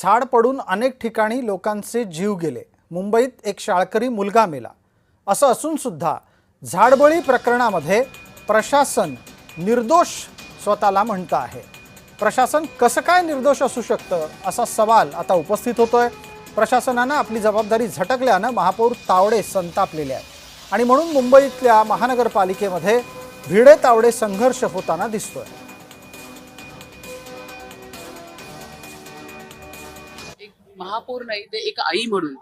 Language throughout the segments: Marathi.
झाड पडून अनेक ठिकाणी लोकांचे जीव गेले। मुंबईत एक शाळकरी मुलगा मेला। असं असून सुद्धा झाडबळी प्रकरणामध्ये प्रशासन निर्दोष स्वतःला म्हणतं आहे। प्रशासन कसं काय निर्दोष असू शकतं असा सवाल आता उपस्थित होतोय। प्रशासनानं आपली जबाबदारी झटकल्यानं महापौर तावडे संतापलेले आहेत आणि म्हणून मुंबईतल्या महानगरपालिकेमध्ये भिडे तावडे संघर्ष होताना दिसतोय। महापौर नाही ते एक आई म्हणून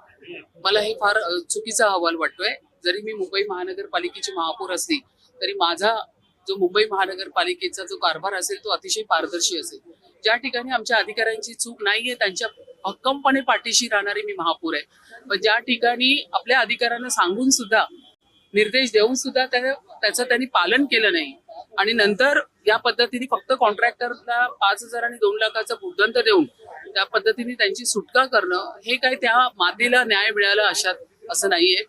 मला हे फार चुकीचा अहवाल वाटतोय। जरी मी मुंबई महानगरपालिकेची महापौर असली तरी माझा जो मुंबई महानगरपालिकेचा जो कारभार असेल तो अतिशय पारदर्शी असेल। ज्या ठिकाणी आमच्या अधिकाऱ्यांची चूक नाहीये त्यांच्या भक्कमपणे पाठीशी राहणारी मी महापौर आहे। पण ज्या ठिकाणी आपल्या अधिकाऱ्यांना सांगून सुद्धा निर्देश देऊन सुद्धा त्याचं त्यांनी पालन केलं नाही आणि नंतर या पद्धतीने फक्त कॉन्ट्रॅक्टरला 5,000 आणि 2 लाखाचा भूर्दंड देऊन त्या पद्धतीने त्यांची सुटका करणं हे काय त्या मातेला न्याय मिळाला असं नाहीये।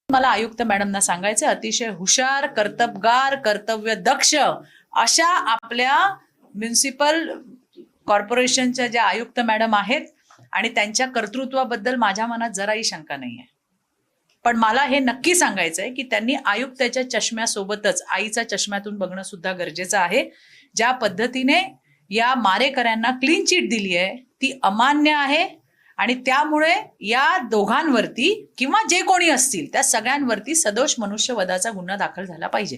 मला आयुक्त मॅडमना सांगायचं, अतिशय हुशार, कर्तबगार, कर्तव्यदक्ष अशा आपल्या म्युनिसिपल कॉर्पोरेशनच्या ज्या आयुक्त मॅडम आहेत आणि त्यांच्या कर्तृत्वाबद्दल माझ्या मनात जराही शंका नाही आहे। पण मला हे नक्की सांगायचं आहे की त्यांनी आयुक्ताच्या चष्म्यासोबतच आईचा चष्म्यातून बघणं सुद्धा गरजेचं आहे। ज्या पद्धतीने या मारेकऱ्यांना क्लीन चिट दिली आहे ती अमान्य आहे आणि त्यामुळे या दोघांवरती किंवा जे कोणी असतील त्या सगळ्यांवरती सदोष मनुष्यवधाचा गुन्हा दाखल झाला पाहिजे।